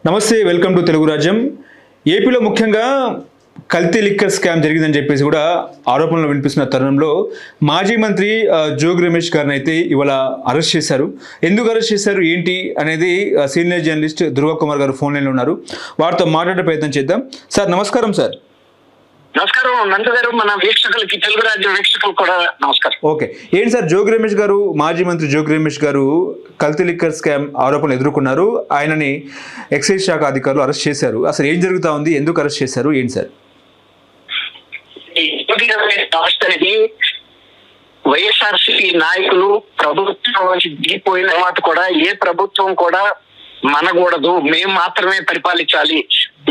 నమస్తే, welcome to Telugu రాజ్యం. ఏపీలో ముఖ్యంగా కల్తీ లిక్కర్ స్కామ్ జరిగిందని చెప్పేసి కూడా ఆరోపణలు వినిపిస్తున్న తరుణంలో మాజీ మంత్రి జోగి రమేష్ గారిని అయితే ఇవాళ అరెస్ట్ చేశారు. ఎందుకు అరెస్ట్ చేశారు ఏంటి అనేది సీనియర్ జర్నలిస్ట్ దుర్గా కుమార్ గారు ఫోన్ లైన్లో ఉన్నారు. వారితో మాట్లాడే ప్రయత్నం చేద్దాం. సార్ నమస్కారం. సార్ నమస్కారం నందు గారు, మన వీక్షకులకి, తెలుగు రాజ్యం వీక్షకులకు కూడా నమస్కారం. ఓకే, ఏంటి సార్, జోగి రమేష్ గారు, మాజీ మంత్రి జోగి రమేష్ గారు కల్తీ లిక్కర్ స్కామ్ ఆరోపణలు ఎదుర్కొన్నారు. ఆయనని ఎక్సైజ్ శాఖ అధికారులు అరెస్ట్ చేశారు. అసలు ఏం జరుగుతా ఉంది, ఎందుకు అరెస్ట్ చేశారు, ఏంటి సార్? అనేది వైఎస్ఆర్సీపీ నాయకులు ప్రభుత్వం దిగిపోయిన తర్వాత కూడా ఏ ప్రభుత్వం కూడా మనకూడదు, మేము మాత్రమే పరిపాలించాలి,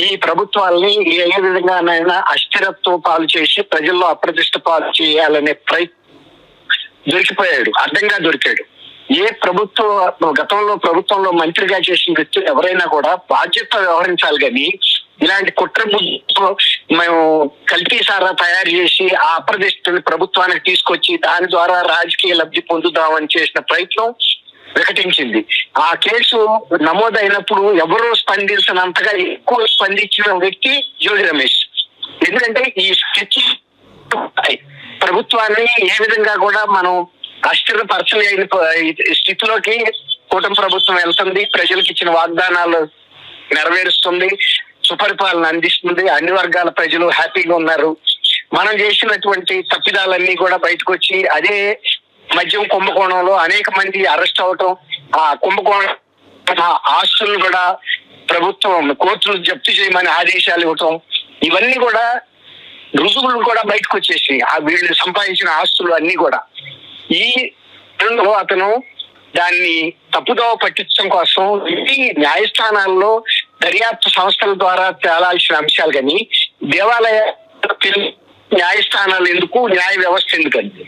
ఈ ప్రభుత్వాలని ఏ విధంగానైనా అస్థిరత్వం పాలు చేసి ప్రజల్లో అప్రతిష్ట పాలు చేయాలనే ప్రయత్నం దొరికిపోయాడు, అడ్డంగా దొరికాడు. ఏ గతంలో ప్రభుత్వంలో మంత్రిగా చేసిన వ్యక్తులు ఎవరైనా కూడా బాధ్యత వ్యవహరించాలి, కానీ ఇలాంటి కుట్ర బుద్ధితో మేము కల్తీ సారా తయారు చేసి ఆ అప్రదిష్టని ప్రభుత్వానికి తీసుకొచ్చి దాని ద్వారా రాజకీయ లబ్ధి పొందుదామని చేసిన ప్రయత్నం వికటించింది. ఆ కేసు నమోదైనప్పుడు ఎవరూ స్పందించినంతగా ఎక్కువ స్పందించిన వ్యక్తి జోగి రమేష్. ఎందుకంటే ఈ స్కెచ్ ప్రభుత్వాన్ని ఏ విధంగా కూడా మనం అస్థిరపరచలేని స్థితిలోకి కూటమి ప్రభుత్వం వెళ్తుంది, ప్రజలకు ఇచ్చిన వాగ్దానాలు నెరవేరుస్తుంది, సుపరిపాలన అందిస్తుంది, అన్ని వర్గాల ప్రజలు హ్యాపీగా ఉన్నారు. మనం చేసినటువంటి తప్పిదాలన్నీ కూడా బయటకు వచ్చి అదే మద్యం కుంభకోణంలో అనేక మంది అరెస్ట్ అవటం, ఆ కుంభకోణం ఆస్తులను కూడా ప్రభుత్వం కోర్టులు జప్తు చేయమని ఆదేశాలు ఇవ్వటం, ఇవన్నీ కూడా రుజువులు కూడా బయటకు వచ్చేసి ఆ వీళ్ళు సంపాదించిన ఆస్తులు అన్ని కూడా ఈ అతను దాన్ని తప్పుదోవ పట్టించడం కోసం ఈ న్యాయస్థానాల్లో దర్యాప్తు సంస్థల ద్వారా తేలాల్సిన అంశాలు, కానీ దేవాలయ న్యాయస్థానాలు ఎందుకు, న్యాయ వ్యవస్థ ఎందుకండి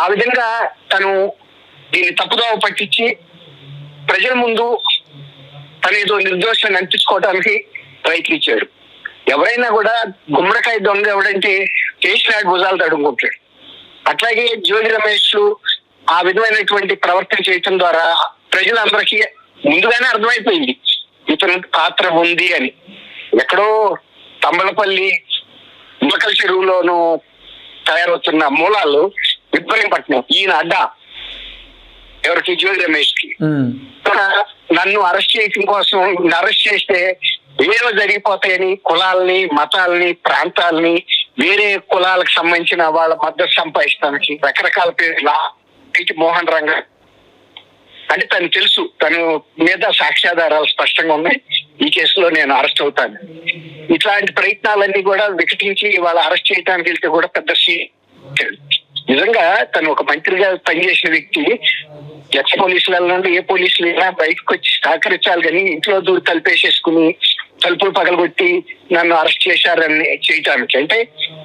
ఆ విధంగా తను దీన్ని తప్పుదోవ పట్టించి ప్రజల ముందు తను ఏదో నిర్దోషాన్ని అనిపించుకోవడానికి ప్రయత్నించాడు. ఎవరైనా కూడా గుమ్మడికాయ దొంగ ఎవడంటే కేసీఆర్ భుజాలు తడుముకుంటాడు. అట్లాగే జోగి రమేష్ ఆ విధమైనటువంటి ప్రవర్తన చేయటం ద్వారా ప్రజలందరికీ ముందుగానే అర్థమైపోయింది ఇతని పాత్ర ఉంది అని. ఎక్కడో తంబలపల్లి ములకల చెరువులోనూ తయారవుతున్న మూలాలు ఇబ్రహీంపట్నం, ఈయన అడ్డా ఎవరికి, జోగి రమేష్ కి. నన్ను అరెస్ట్ చేయడం కోసం అరెస్ట్ చేస్తే ఏదో జరిగిపోతాయని కులాలని, మతాలని, ప్రాంతాలని, వేరే కులాలకు సంబంధించిన వాళ్ళ మద్దతు సంపాదించడానికి రకరకాల పేర్ల మోహన్ రంగ అంటే తను తెలుసు, తను మీద సాక్ష్యాధారాలు స్పష్టంగా ఉన్నాయి, ఈ కేసులో నేను అరెస్ట్ అవుతాను. ఇట్లాంటి ప్రయత్నాలన్నీ కూడా వికటించి వాళ్ళ అరెస్ట్ చేయడానికి వెళ్తే కూడా పెద్ద నిజంగా తను ఒక మంత్రిగా పనిచేసిన వ్యక్తి ఎక్స్ పోలీసుల నుండి ఏ పోలీసులు అయినా బయటకు వచ్చి సహకరించాలి, కానీ ఇంట్లో దూరి తలుపేసేసుకుని తలుపులు పగలగొట్టి నన్ను అరెస్ట్ చేశారని చేయటానికి అంటే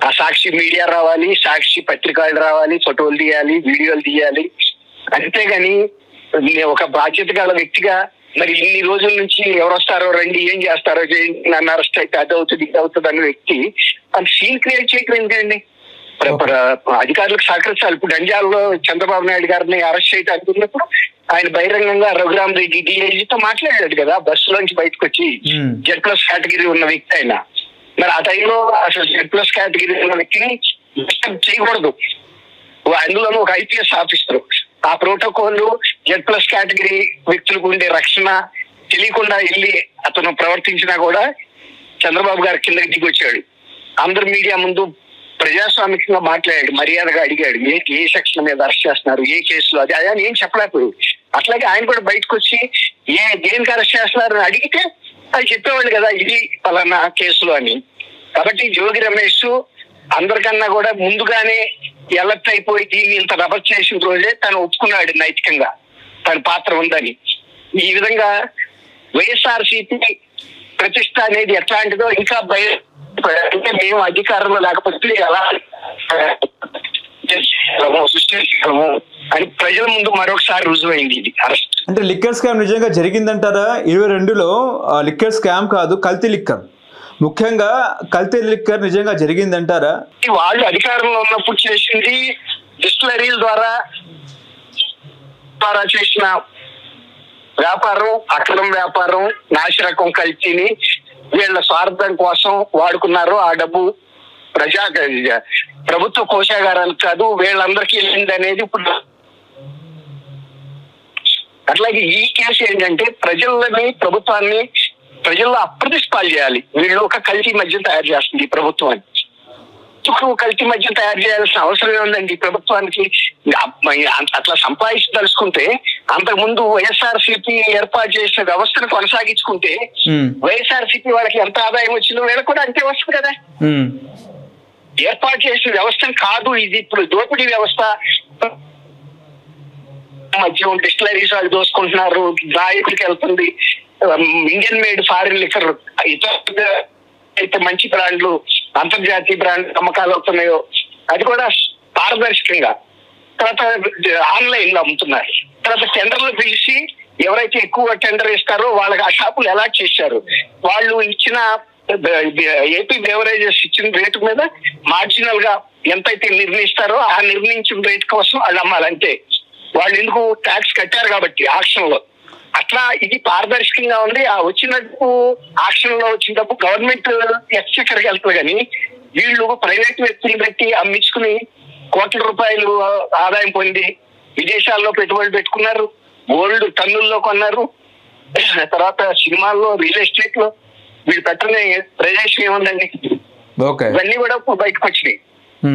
ఆ సాక్షి మీడియా రావాలి, సాక్షి పత్రికలు రావాలి, ఫోటోలు తీయాలి, వీడియోలు తీయాలి. అంతేగాని ఒక బాధ్యత గల వ్యక్తిగా మరి ఇన్ని రోజుల నుంచి ఎవరు వస్తారో రండి, ఏం చేస్తారో చేయండి, నన్ను అరెస్ట్ అయితే అది అవుతుంది ఇది అవుతుంది అన్న వ్యక్తి అంత సీన్ క్రియేట్ చేయటం ఏంటండి? అధికారులకు సహకరించాలి. ఇప్పుడు నంద్యాలలో చంద్రబాబు నాయుడు గారిని అరెస్ట్ చేయటం అనుకున్నప్పుడు ఆయన బహిరంగంగా రఘురామ్ రెడ్డి డిఐజీతో మాట్లాడాడు కదా, బస్సులోంచి బయటకు వచ్చి. Z+ కేటగిరీ ఉన్న వ్యక్తి ఆయన. మరి ఆ టైంలో అసలు Z+ కేటగిరీ ఉన్న వ్యక్తిని చేయకూడదు. అందులోనూ ఒక IPS ఆఫీసర్. ఆ ప్రోటోకాల్ Z+ కేటగిరీ వ్యక్తులకు ఉండే రక్షణ తెలియకుండా వెళ్ళి అతను ప్రవర్తించినా కూడా చంద్రబాబు గారు కిందకి దిగి వచ్చాడు. అందరు మీడియా ముందు ప్రజాస్వామికంగా మాట్లాడాడు, మర్యాదగా అడిగాడు ఏ సెక్షన్ మీద అరెస్ట్ చేస్తున్నారు, ఏ కేసులో, అది అని ఏం చెప్పలేకపోయాడు. అట్లాగే ఆయన కూడా బయటకు వచ్చి దేనికి అరెస్ట్ చేస్తున్నారు అని అడిగితే అది చెప్పేవాళ్ళు కదా, ఇది పలానా కేసులో అని. కాబట్టి జోగి రమేష్ అందరికన్నా కూడా ముందుగానే ఎలర్ట్ అయిపోయి దీన్ని ఇంత రబర్ చేసిన రోజే తను ఒప్పుకున్నాడు నైతికంగా తన పాత్ర ఉందని. ఈ విధంగా వైఎస్ఆర్సీపీ ప్రతిష్ట అనేది ఎట్లాంటిదో ఇంకా అంటే మేము అధికారంలో లేకపోతే ఎలా సృష్టించగలము అని ప్రజల ముందు మరొకసారి రుజువైంది ఇది అరెస్ట్. అంటే లిక్కర్ స్కామ్ నిజంగా జరిగిందంటారా? 22లో లిక్కర్ స్కామ్ కాదు, కల్తీ లిక్కర్, ముఖ్యంగా కల్తీ లిక్కర్ నిజంగా జరిగిందంటారా? వాళ్ళు అధికారంలో ఉన్నప్పుడు చేసింది డిస్టిలరీల ద్వారా చేసిన వ్యాపారం, అక్రమ వ్యాపారం, నాసిరకం కల్తీని వీళ్ళ స్వార్థం కోసం వాడుకున్నారు. ఆ డబ్బు ప్రభుత్వ కోశాగారానికి కాదు, వీళ్ళందరికీ వెళ్ళింది అనేది ఇప్పుడు. అట్లాగే ఈ కేసు ఏంటంటే ప్రభుత్వాన్ని ప్రజల్లో అప్రతిష్పాలు చేయాలి. వీళ్ళు ఒక కల్తీ మద్యం తయారు చేస్తుంది ఈ ప్రభుత్వాన్ని. కల్తీ మద్యం తయారు చేయాల్సిన అవసరం ఏముందండి ప్రభుత్వానికి? అట్లా సంపాదించదలుచుకుంటే అంతకుముందు వైఎస్ఆర్సీపీ ఏర్పాటు చేసిన వ్యవస్థను కొనసాగించుకుంటే వైఎస్ఆర్సీపీ వాళ్ళకి ఎంత ఆదాయం వచ్చిందో వీళ్ళకి కూడా అంతే వస్తుంది కదా. ఏర్పాటు చేసిన వ్యవస్థను కాదు ఇది, ఇప్పుడు దోపిడీ వ్యవస్థ. మద్యం డిస్టిలరీస్ వాళ్ళు దోసుకుంటున్నారు, గాయకులకి వెళ్తుంది, ఇండియన్ మేడ్ ఫారిన్ లిక్కర్, ఇతర అయితే మంచి బ్రాండ్లు, అంతర్జాతీయ బ్రాండ్ అమ్మకాలు అవుతున్నాయో అది కూడా పారదర్శకంగా. తర్వాత ఆన్లైన్ లో అమ్ముతున్నారు. తర్వాత టెండర్లు పిలిచి ఎవరైతే ఎక్కువ టెండర్ ఇస్తారో వాళ్ళకి ఆ షాపులు అలాట్ చేశారు. వాళ్ళు ఇచ్చిన ఏపీ బెవరేజెస్ ఇచ్చిన రేటు మీద మార్జినల్ గా ఎంతైతే నిర్ణయిస్తారో ఆ నిర్ణయించిన రేట్ కోసం వాళ్ళు అమ్మాలంటే. వాళ్ళు ఎందుకు ట్యాక్స్ కట్టారు కాబట్టి ఆక్షన్ లో. అట్లా ఇది పారదర్శకంగా ఉంది. ఆ వచ్చిన డబ్బు, ఆక్షన్ లో వచ్చిన డబ్బు గవర్నమెంట్ ఎక్స్చెక్కర్కి వెళ్తుంది. కానీ వీళ్ళు ప్రైవేట్ వ్యక్తులు పెట్టి అమ్మించుకుని కోట్ల రూపాయలు ఆదాయం పొంది విదేశాల్లో పెట్టుబడులు పెట్టుకున్నారు, గోల్డ్ టన్నుల్లో కొన్నారు. తర్వాత సినిమాల్లో, రియల్ ఎస్టేట్ లో వీళ్ళు పెట్టని ప్రదేశం ఏముందండి? ఇవన్నీ కూడా బయటకు వచ్చినాయి.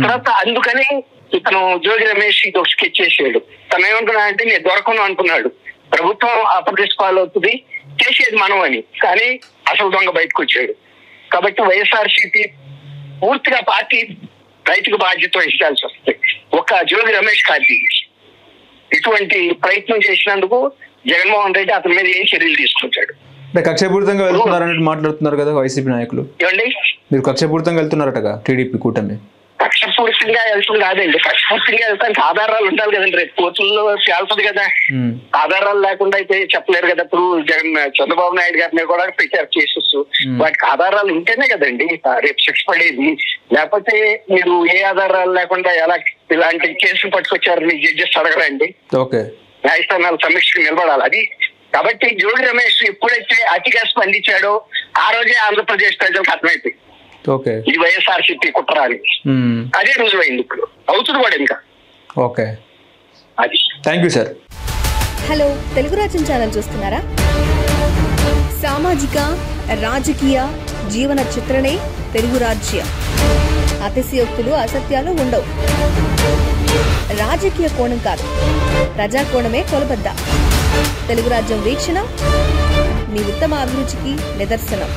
తర్వాత అందుకని ఇతను జోగి రమేష్ ఇది ఒక స్కెచ్ చేసాడు. తను ఏమనుకున్నా అంటే నేను దొరకను అనుకున్నాడు. ప్రభుత్వం అప్రతిష్పాలు అవుతుంది, చేసేది మనం అని. కానీ అసలు దొంగ బయటకు వచ్చాడు. కాబట్టి వైఎస్ఆర్సీపీ పూర్తిగా పార్టీ రైతుకు బాధ్యత వహించాల్సి వస్తుంది. ఒక జోగి రమేష్ కార్తీ ఇటువంటి ప్రయత్నం చేసినందుకు జగన్మోహన్ రెడ్డి అతని మీద ఏం చర్యలు తీసుకుంటాడు? కక్షపూరితంగా వెళ్తున్నారని మాట్లాడుతున్నారు కదా వైసీపీ నాయకులు. ఏమండి, మీరు కక్షపూరితంగా వెళ్తున్నారట టీడీపీ కూటమి? కక్షపూరితంగా వెళ్తుంది కాదండి. కక్షపూరితంగా వెళ్తానికి ఆధారాలు ఉండాలి కదండి. రేపు కోర్టుల్లో తేలుతుంది కదా. ఆధారాలు లేకుండా అయితే చెప్పలేరు కదా. ఇప్పుడు చంద్రబాబు నాయుడు గారిని కూడా పెట్టారు కేసెస్. వాటికి ఆధారాలు ఉంటేనే కదండి రేపు శిక్ష పడేది. లేకపోతే మీరు ఏ ఆధారాలు లేకుండా ఎలా ఇలాంటి కేసులు పట్టుకొచ్చారని జడ్జెస్ అడగరండి. న్యాయస్థానాలు సమీక్షకు నిలబడాలి. అది కాబట్టి జోగి రమేష్ ఎప్పుడైతే అతిగా స్పందించాడో ఆ రోజే ఆంధ్రప్రదేశ్ ప్రజలకు అర్థమైపోయింది ఈ వైఎస్ఆర్సీపీ కుట్ర అని. అదే రుజువైంది ఇప్పుడు, అవుతుంది కూడా ఇంకా. ఓకే, అది. Thank you sir. Hello, Telugu రాజ్యం ఛానల్ చూస్తున్నారా? సామాజిక, రాజకీయ, జీవన చిత్రణే తెలుగు రాజ్యం. అతిశయోక్తులు, అసత్యాలు ఉండవు. రాజకీయ కోణం కాదు, ప్రజా కోణమే కొలబద్ద. తెలుగు రాజ్యం వీక్షణ మీ ఉత్తమ అభిరుచికి నిదర్శనం.